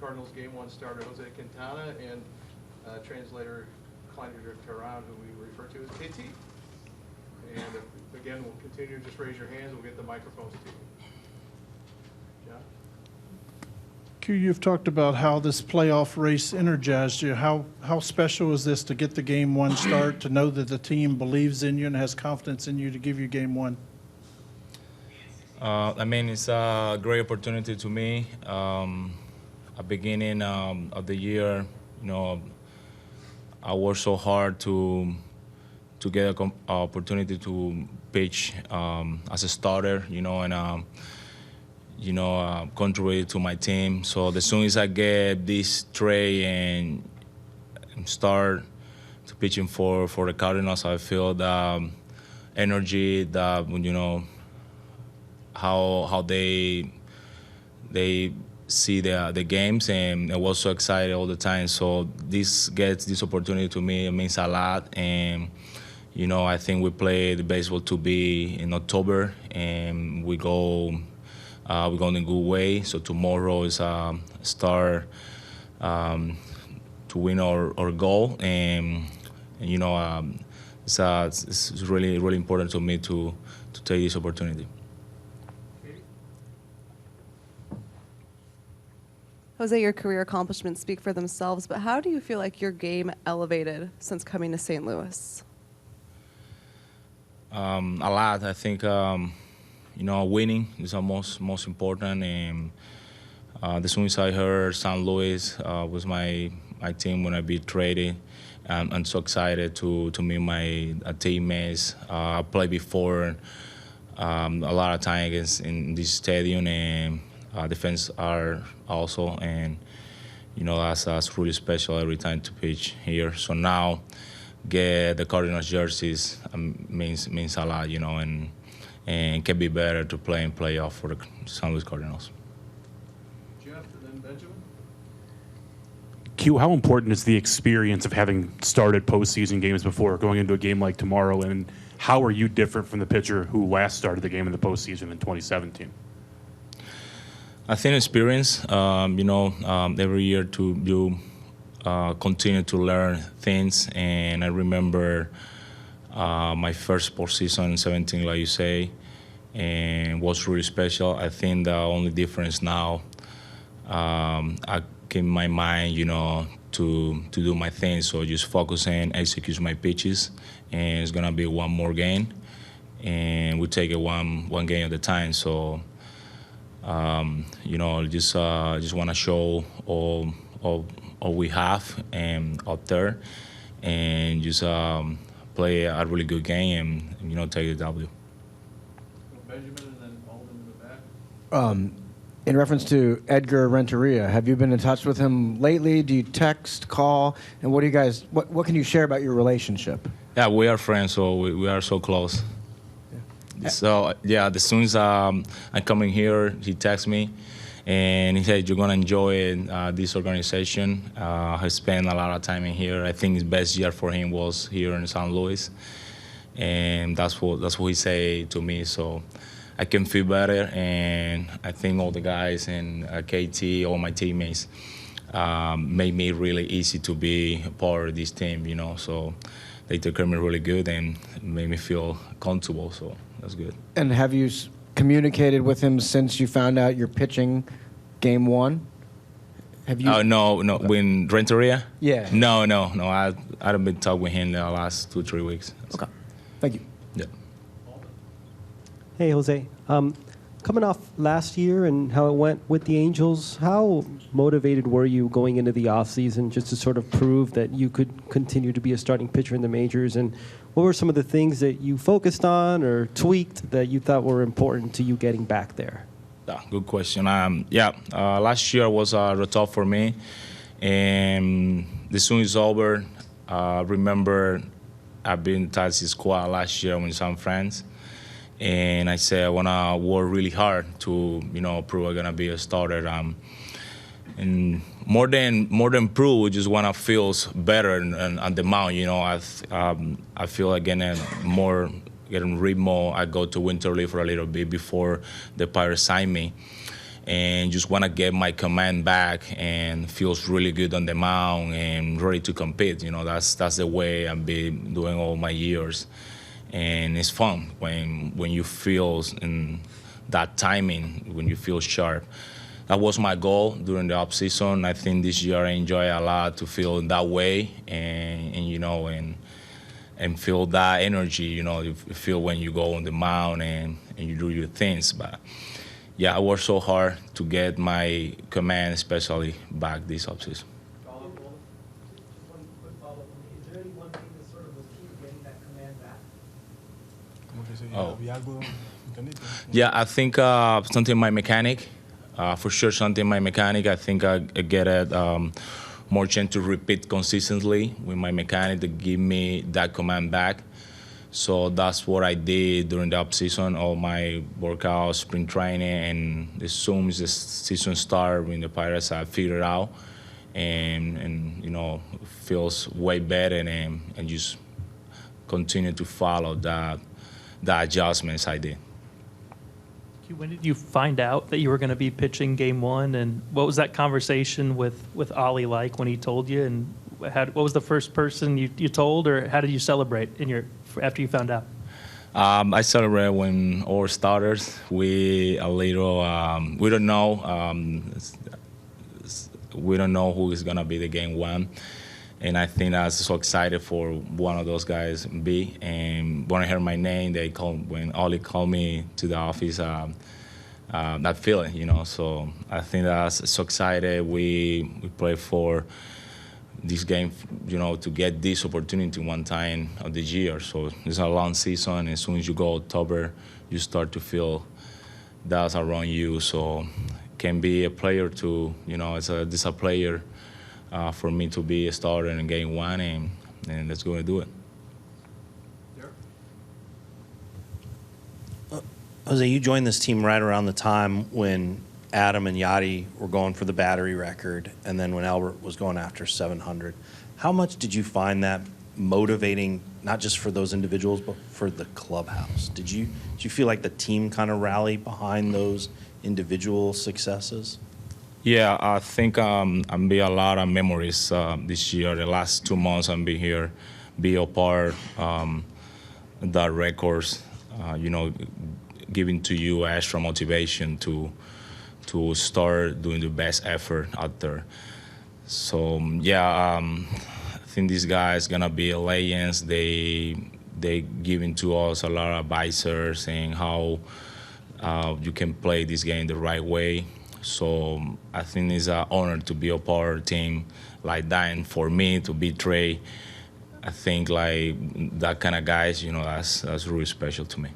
Cardinals Game 1 starter Jose Quintana and translator Kleiner Tehran, who we refer to as KT. And again, we'll continue. Just raise your hands. We'll get the microphones to you. John? Q, you've talked about how this playoff race energized you. How special is this to get the Game 1 start, to know that the team believes in you and has confidence in you to give you Game 1? I mean, it's a great opportunity to me. At beginning of the year, I worked so hard to get an opportunity to pitch as a starter, and contribute to my team. So as soon as I get this tray and start to pitching for the Cardinals, I feel the energy, that how they see the games, and I was so excited all the time. So this opportunity to me, it means a lot. And I think we play the baseball to be in October, and we go in a good way. So tomorrow is a start to win our goal, and it's really, really important to me to take this opportunity. Jose, your career accomplishments speak for themselves, but how do you feel like your game elevated since coming to St. Louis? A lot. I think winning is the most important. And as soon as I heard St. Louis was my team when I be traded, I'm so excited to meet my teammates. I played before a lot of time in this stadium, and defense are also, and that's really special every time to pitch here. So now get the Cardinals jerseys means a lot, and can be better to play in playoff for the St. Louis Cardinals. Jeff and then Benjamin. Q, how important is the experience of having started postseason games before going into a game like tomorrow, and how are you different from the pitcher who last started the game in the postseason in 2017? I think experience, every year you continue to learn things. And I remember my first postseason in 17, like you say, and was really special. I think the only difference now, I keep my mind, to do my thing. So just focus and execute my pitches, and it's gonna be one more game, and we take it one game at a time. So. Just want to show all we have and out there, and just play a really good game and take the W. Benjamin and then Alden in the back. In reference to Edgar Renteria, have you been in touch with him lately? Do you text, call, and what do you guys? What can you share about your relationship? Yeah, we are friends, so we are so close. So, as soon as I'm coming here, he texts me, and he said, "You're going to enjoy this organization." I spent a lot of time in here. I think his best year for him was here in St. Louis, and that's what he said to me. So I can feel better, and I think all the guys and KT, all my teammates, made me really easy to be part of this team, So they took care of me really good and made me feel comfortable, so that's good. And have you communicated with him since you found out you're pitching Game 1? Have you? No. When Renteria? Yeah. No. I haven't been talking with him the last 2-3 weeks. Okay. Thank you. Yeah. Hey, Jose. Coming off last year and how it went with the Angels, how motivated were you going into the offseason just to sort of prove that you could continue to be a starting pitcher in the majors? And what were some of the things that you focused on or tweaked that you thought were important to you getting back there? Yeah, good question. Last year was tough for me. And the season is over. Remember, I've been in touch with squad last year with some friends. And I said I want to work really hard to, prove I'm gonna be a starter. And more than prove, we just want to feel better on the mound. I feel like getting rhythm. I go to winter leave for a little bit before the Pirates sign me, and just want to get my command back and feels really good on the mound and ready to compete. That's the way I've been doing all my years, and it's fun when you feel in that timing, when you feel sharp. That was my goal during the off season. I think this year I enjoy a lot to feel that way, and feel that energy. You feel when you go on the mound and you do your things, but. Yeah, I worked so hard to get my command, especially back this offseason. Oh. Yeah, I think something my mechanic. For sure, something my mechanic. I think I get it more chance to repeat consistently with my mechanic to give me that command back. So that's what I did during the offseason, all my workouts, spring training, and as soon as the season started with the Pirates, I figured it out, and feels way better, and just continue to follow the adjustments I did. When did you find out that you were going to be pitching Game 1, and what was that conversation with Ollie like when he told you, and what was the first person you told, or how did you celebrate after you found out? I celebrate when all starters. We don't know. We don't know who is gonna be the Game 1, and I think I was so excited for one of those guys be. And when I heard my name, when Ollie called me to the office. That feeling, So I think I was so excited. We played for this game, to get this opportunity one time of the year. So it's a long season. As soon as you go October, you start to feel that's around you. So can be a player to, it's a player for me to be a starter in Game 1, and let's go and do it. Jose, you joined this team right around the time when Adam and Yadi were going for the battery record, and then when Albert was going after 700. How much did you find that motivating, not just for those individuals, but for the clubhouse? Did you feel like the team kind of rallied behind those individual successes? Yeah, I think I'm be a lot of memories this year. The last 2 months I'm be here, be a part the records, giving to you extra motivation to start doing the best effort out there. So I think these guys gonna be legends. They giving to us a lot of advisors saying how you can play this game the right way. So I think it's an honor to be a part of a team like that, and for me to be Trey, I think like that kind of guys, that's really special to me.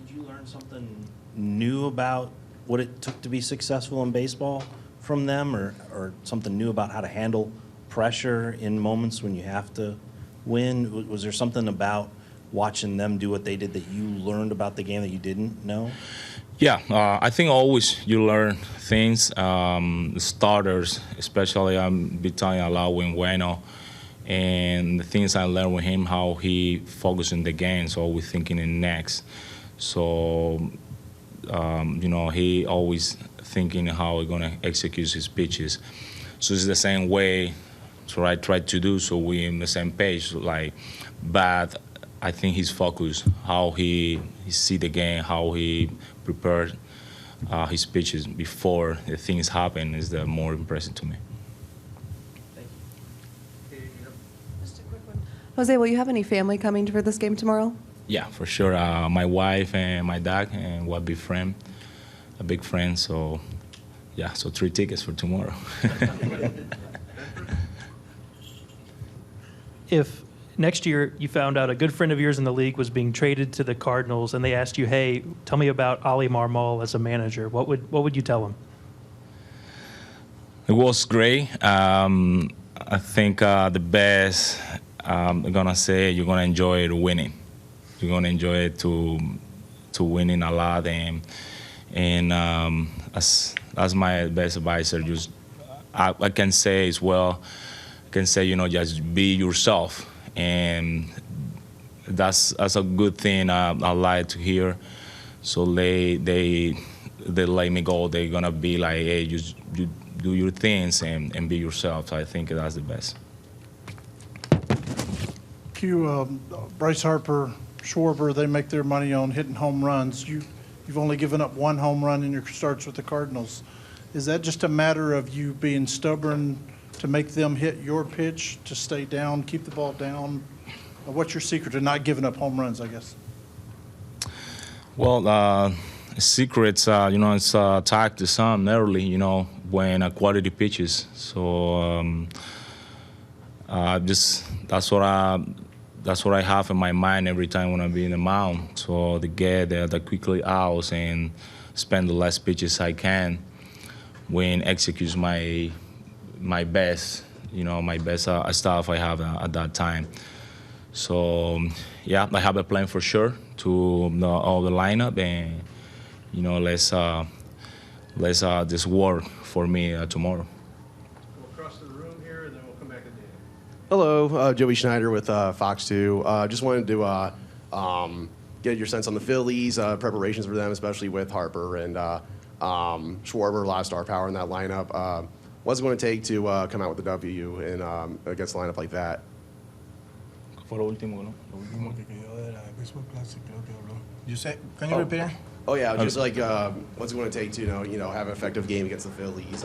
Did you learn something new about what it took to be successful in baseball from them, or something new about how to handle pressure in moments when you have to win? Was there something about watching them do what they did that you learned about the game that you didn't know? Yeah, I think always you learn things. Starters, especially I'm be talking a lot with Bueno, and the things I learned with him, how he focused on the game, so always thinking in next. So, he always thinking how he's gonna execute his pitches. So it's the same way. So I try to do so we on the same page. But I think his focus, how he see the game, how he prepared his pitches before the things happen, is the more impressive to me. Just a quick one. Jose, will you have any family coming for this game tomorrow? Yeah, for sure. My wife and my dad and one big friend, a big friend. So, yeah, so 3 tickets for tomorrow. If next year you found out a good friend of yours in the league was being traded to the Cardinals, and they asked you, "Hey, tell me about Oli Marmol as a manager," what would you tell them? It was great. I think the best I'm gonna say, you're gonna enjoy the winning. You're gonna enjoy it to winning a lot, and as my best advisor, just I can say as well. I can say just be yourself, and that's a good thing I like to hear. So they they let me go, they're gonna be like, hey, you do your things and be yourself. So I think that's the best. Bryce Harper, Schwarber, they make their money on hitting home runs. You've only given up one home run in your starts with the Cardinals. Is that just a matter of you being stubborn to make them hit your pitch, to stay down, keep the ball down? What's your secret to not giving up home runs, I guess? Well, secrets, it's tied to some early, when a quality pitches. So that's what I have in my mind every time when I be in the mound. So to get the quickly outs and spend the less pitches I can when executes my best, my best stuff I have at that time. So yeah, I have a plan for sure to know all the lineup, and let's just work for me tomorrow. We'll cross the room here, and then we'll come back to Dan. Hello, Joey Schneider with Fox 2. Just wanted to get your sense on the Phillies, preparations for them, especially with Harper and Schwarber, a lot of star power in that lineup. What's it going to take to come out with the W against a lineup like that? Fue lo último, ¿no? Lo último. Can you repeat it? Oh yeah, just like what's it going to take to have an effective game against the Phillies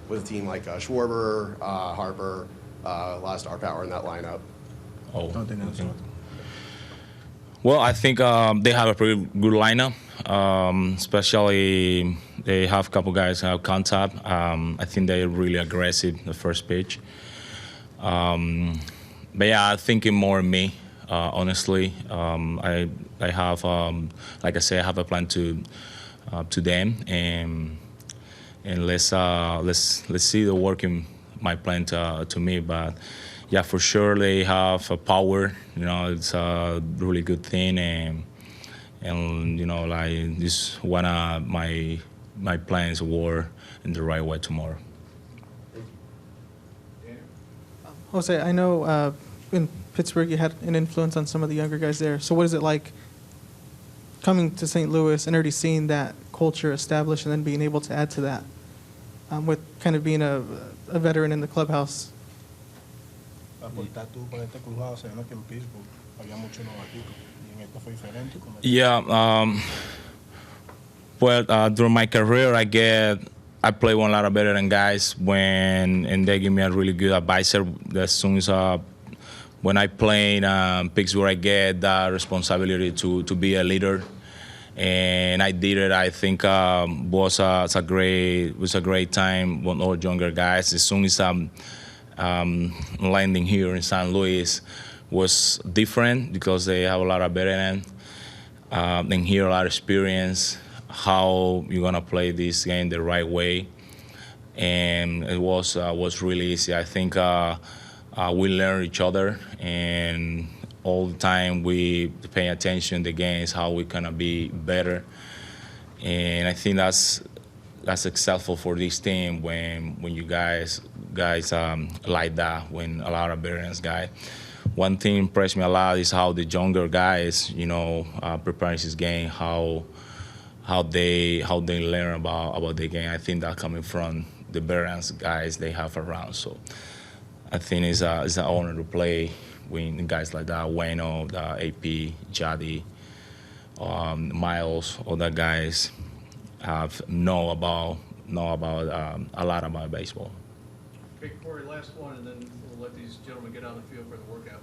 with a team like Schwarber, Harper, a lot of star power in that lineup. Oh. Okay. Well, I think they have a pretty good lineup. Especially they have a couple guys who have contact. I think they're really aggressive the first pitch. But yeah, I'm thinking more of me. Honestly, I have, like I say, I have a plan to them, and let's see the working my plan to me. But yeah, for sure they have a power. It's a really good thing, and like this one of my plans were in the right way tomorrow. Jose, I know in Pittsburgh you had an influence on some of the younger guys there. So what is it like coming to St. Louis and already seeing that culture established and then being able to add to that with kind of being a veteran in the clubhouse? Yeah, well, during my career, I play one lot of veteran guys and they give me a really good advisor. As soon as when I play in Pittsburgh, I get that responsibility to be a leader, and I did it. I think was a great time with all younger guys. As soon as I'm landing here in St. Louis, was different because they have a lot of veteran and here a lot of experience. How you're gonna play this game the right way, and it was really easy. I think we learn each other, and all the time we pay attention to the games, how we gonna be better, and I think that's successful for this team when you guys like that, when a lot of veterans guys. One thing impressed me a lot is how the younger guys, prepare his game, how they learn about the game. I think that coming from the veterans guys they have around. So I think it's an honor to play with guys like that, Wayno, the AP, Jadi, Miles, all the guys know about a lot about baseball. Okay, Corey, last one, and then we'll let these gentlemen get on the field for the workout.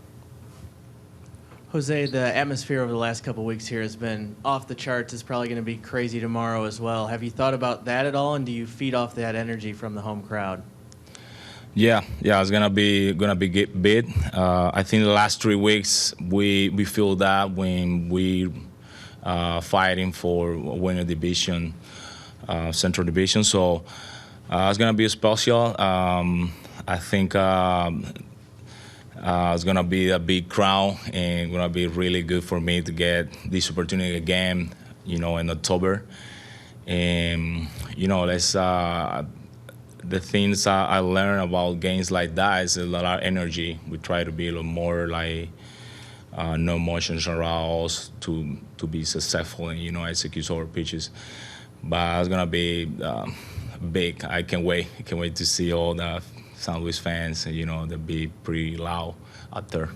Jose, the atmosphere over the last couple of weeks here has been off the charts. It's probably going to be crazy tomorrow as well. Have you thought about that at all, and do you feed off that energy from the home crowd? Yeah, it's gonna be big. I think the last 3 weeks we feel that when we fighting for winning division, Central Division. So it's gonna be special. I think. It's going to be a big crowd, and going to be really good for me to get this opportunity again, in October. And, the things I learned about games like that is a lot of energy. We try to be a little more like no emotions around us to be successful and, execute our pitches. but it's gonna be big. I can't wait. I can't wait to see all the St. Louis fans. You know, they'll be pretty loud out there.